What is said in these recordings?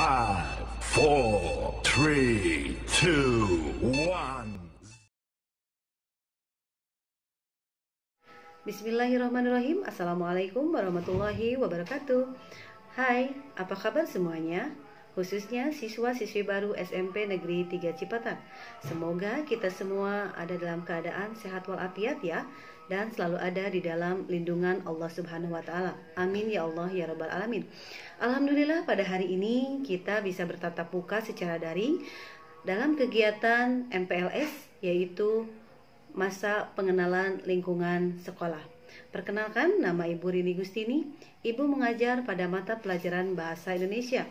5, 4, 3, 2, 1. Bismillahirrahmanirrahim. Assalamualaikum warahmatullahi wabarakatuh. Hai, apa kabar semuanya? Khususnya siswa-siswi baru SMP Negeri 3 Cipatat. Semoga kita semua ada dalam keadaan sehat walafiat ya, dan selalu ada di dalam lindungan Allah Subhanahu wa taala. Amin ya Allah ya rabbal alamin. Alhamdulillah pada hari ini kita bisa bertatap muka secara daring dalam kegiatan MPLS, yaitu masa pengenalan lingkungan sekolah. Perkenalkan, nama Ibu Rini Gustini. Ibu mengajar pada mata pelajaran Bahasa Indonesia.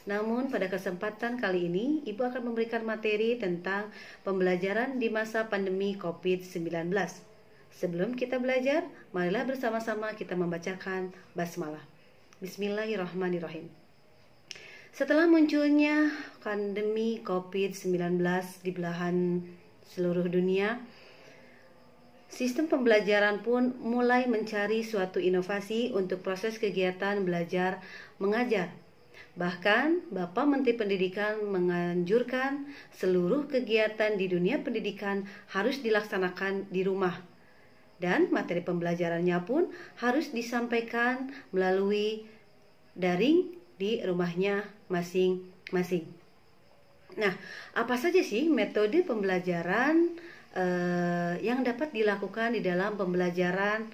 Namun pada kesempatan kali ini, Ibu akan memberikan materi tentang pembelajaran di masa pandemi COVID-19. Sebelum kita belajar, marilah bersama-sama kita membacakan basmalah. Bismillahirrahmanirrahim. Setelah munculnya pandemi COVID-19 di belahan seluruh dunia, sistem pembelajaran pun mulai mencari suatu inovasi untuk proses kegiatan belajar mengajar. Bahkan, Bapak Menteri Pendidikan menganjurkan seluruh kegiatan di dunia pendidikan harus dilaksanakan di rumah. Dan materi pembelajarannya pun harus disampaikan melalui daring di rumahnya masing-masing. Nah, apa saja sih metode pembelajaran yang dapat dilakukan di dalam pembelajaran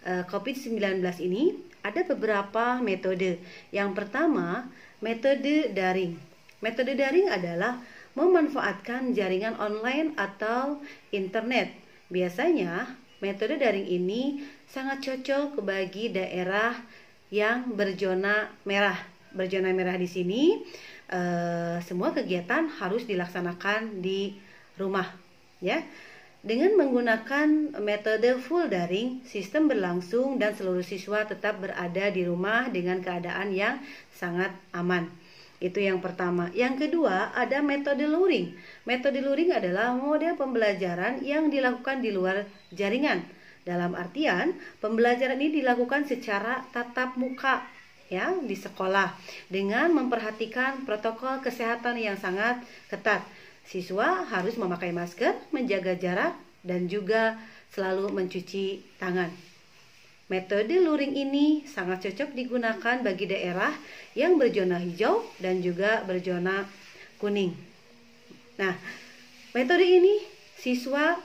COVID-19 ini? Ada beberapa metode. Yang pertama, metode daring. Metode daring adalah memanfaatkan jaringan online atau internet. Biasanya, metode daring ini sangat cocok bagi daerah yang berzona merah. Berzona merah di sini, semua kegiatan harus dilaksanakan di rumah, ya. Dengan menggunakan metode full daring, sistem berlangsung dan seluruh siswa tetap berada di rumah dengan keadaan yang sangat aman. Itu yang pertama. Yang kedua, ada metode luring. Metode luring adalah model pembelajaran yang dilakukan di luar jaringan. Dalam artian, pembelajaran ini dilakukan secara tatap muka ya di sekolah dengan memperhatikan protokol kesehatan yang sangat ketat. Siswa harus memakai masker, menjaga jarak, dan juga selalu mencuci tangan. Metode luring ini sangat cocok digunakan bagi daerah yang berzona hijau dan juga berzona kuning. Nah, metode ini siswa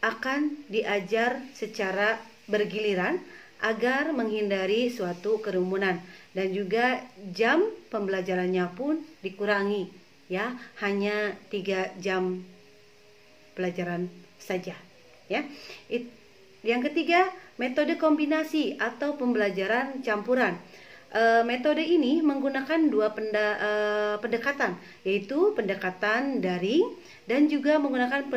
akan diajar secara bergiliran agar menghindari suatu kerumunan, dan juga jam pembelajarannya pun dikurangi, ya, hanya 3 jam pelajaran saja, ya. Yang ketiga, metode kombinasi atau pembelajaran campuran. Metode ini menggunakan dua pendekatan, yaitu pendekatan daring dan juga menggunakan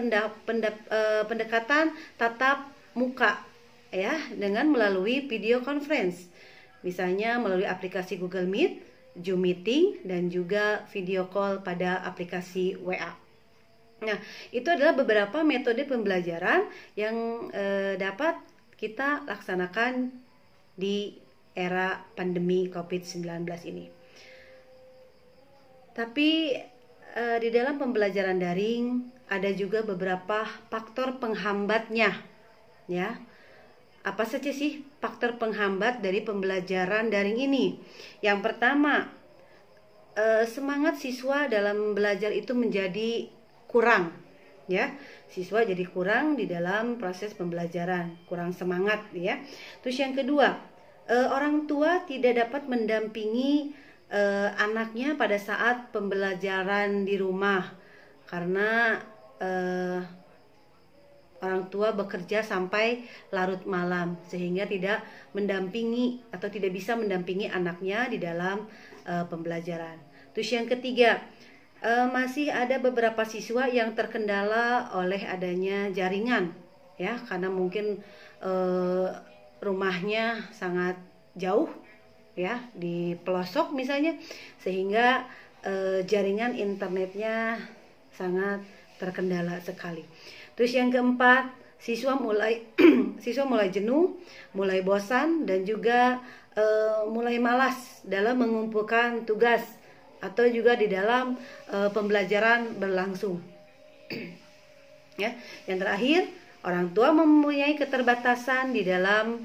pendekatan tatap muka, ya, dengan melalui video conference, misalnya melalui aplikasi Google Meet, Zoom Meeting, dan juga video call pada aplikasi WA. Nah, itu adalah beberapa metode pembelajaran yang dapat kita laksanakan di era pandemi COVID-19 ini. Tapi di dalam pembelajaran daring ada juga beberapa faktor penghambatnya, ya. Apa saja sih faktor penghambat dari pembelajaran daring ini? Yang pertama, semangat siswa dalam belajar itu menjadi kurang, ya. Siswa jadi kurang di dalam proses pembelajaran, kurang semangat, ya. Terus yang kedua, orang tua tidak dapat mendampingi anaknya pada saat pembelajaran di rumah karena orang tua bekerja sampai larut malam, sehingga tidak mendampingi atau tidak bisa mendampingi anaknya di dalam pembelajaran. Terus yang ketiga, masih ada beberapa siswa yang terkendala oleh adanya jaringan, ya, karena mungkin rumahnya sangat jauh, ya, di pelosok misalnya, sehingga jaringan internetnya sangat terkendala sekali. Terus yang keempat, siswa mulai jenuh, mulai bosan, dan juga mulai malas dalam mengumpulkan tugas atau juga di dalam pembelajaran berlangsung. Ya, yang terakhir, orang tua mempunyai keterbatasan di dalam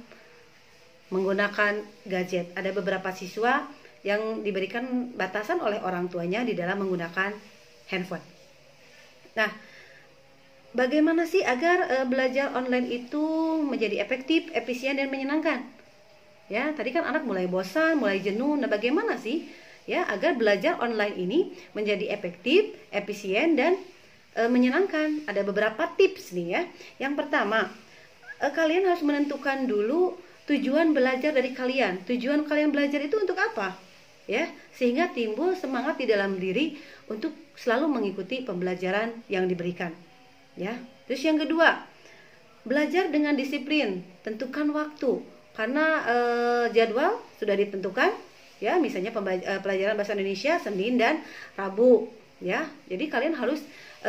menggunakan gadget. Ada beberapa siswa yang diberikan batasan oleh orang tuanya di dalam menggunakan handphone. Nah, bagaimana sih agar belajar online itu menjadi efektif, efisien, dan menyenangkan? Ya, tadi kan anak mulai bosan, mulai jenuh. Nah, bagaimana sih ya agar belajar online ini menjadi efektif, efisien, dan menyenangkan? Ada beberapa tips nih ya. Yang pertama, kalian harus menentukan dulu tujuan belajar dari kalian. Tujuan kalian belajar itu untuk apa? Ya, sehingga timbul semangat di dalam diri untuk selalu mengikuti pembelajaran yang diberikan. Ya. Terus yang kedua, belajar dengan disiplin. Tentukan waktu. Karena jadwal sudah ditentukan, ya, misalnya pelajaran bahasa Indonesia Senin dan Rabu, ya. Jadi kalian harus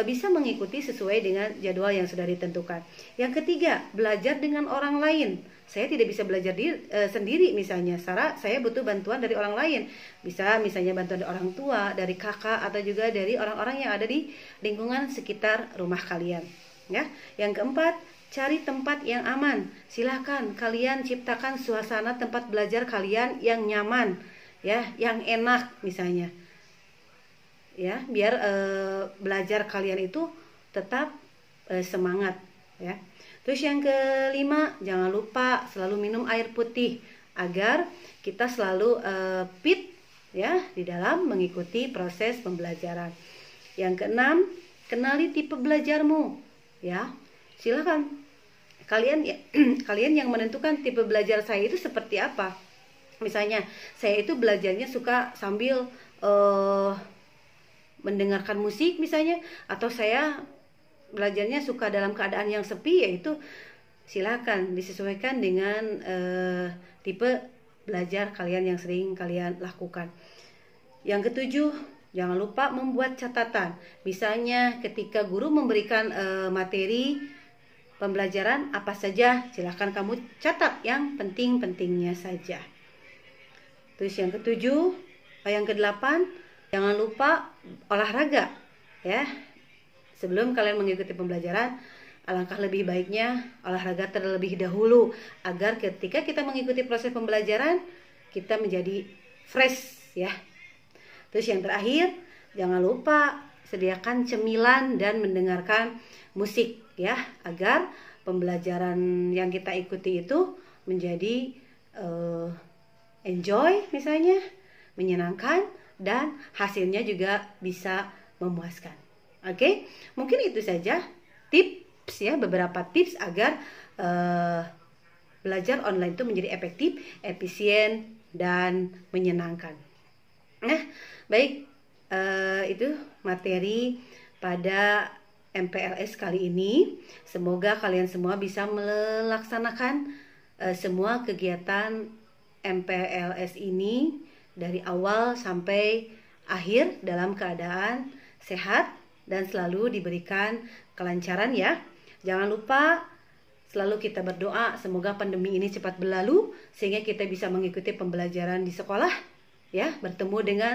bisa mengikuti sesuai dengan jadwal yang sudah ditentukan. Yang ketiga, belajar dengan orang lain. Saya tidak bisa belajar sendiri misalnya, saya butuh bantuan dari orang lain. Bisa misalnya bantuan dari orang tua, dari kakak, atau juga dari orang-orang yang ada di lingkungan sekitar rumah kalian. Ya. Yang keempat, cari tempat yang aman. Silakan kalian ciptakan suasana tempat belajar kalian yang nyaman, ya, yang enak misalnya. Ya, biar belajar kalian itu tetap semangat, ya. Terus yang kelima, jangan lupa selalu minum air putih agar kita selalu fit, ya, di dalam mengikuti proses pembelajaran. Yang keenam, kenali tipe belajarmu, ya. Silakan kalian yang menentukan tipe belajar saya itu seperti apa. Misalnya saya itu belajarnya suka sambil mendengarkan musik misalnya, atau saya belajarnya suka dalam keadaan yang sepi, yaitu silakan disesuaikan dengan tipe belajar kalian yang sering kalian lakukan. Yang ketujuh, jangan lupa membuat catatan. Misalnya ketika guru memberikan materi pembelajaran apa saja, silakan kamu catat yang penting-pentingnya saja. Terus yang ketujuh, yang kedelapan, jangan lupa olahraga, ya. Sebelum kalian mengikuti pembelajaran, alangkah lebih baiknya olahraga terlebih dahulu agar ketika kita mengikuti proses pembelajaran kita menjadi fresh, ya. Terus yang terakhir, jangan lupa sediakan cemilan dan mendengarkan musik, ya, agar pembelajaran yang kita ikuti itu menjadi enjoy misalnya, menyenangkan, dan hasilnya juga bisa memuaskan. Oke, mungkin itu saja tips, ya, beberapa tips agar belajar online itu menjadi efektif, efisien, dan menyenangkan. Nah, baik, itu materi pada MPLS kali ini. Semoga kalian semua bisa melaksanakan semua kegiatan MPLS ini dari awal sampai akhir dalam keadaan sehat dan selalu diberikan kelancaran, ya. Jangan lupa selalu kita berdoa semoga pandemi ini cepat berlalu sehingga kita bisa mengikuti pembelajaran di sekolah, ya, bertemu dengan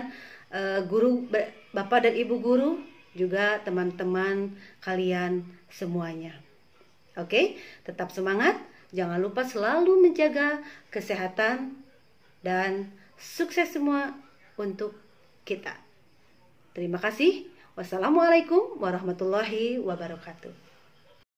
guru, Bapak dan Ibu guru, juga teman-teman kalian semuanya. Oke, tetap semangat, jangan lupa selalu menjaga kesehatan, dan sukses semua untuk kita. Terima kasih. Wassalamualaikum warahmatullahi wabarakatuh.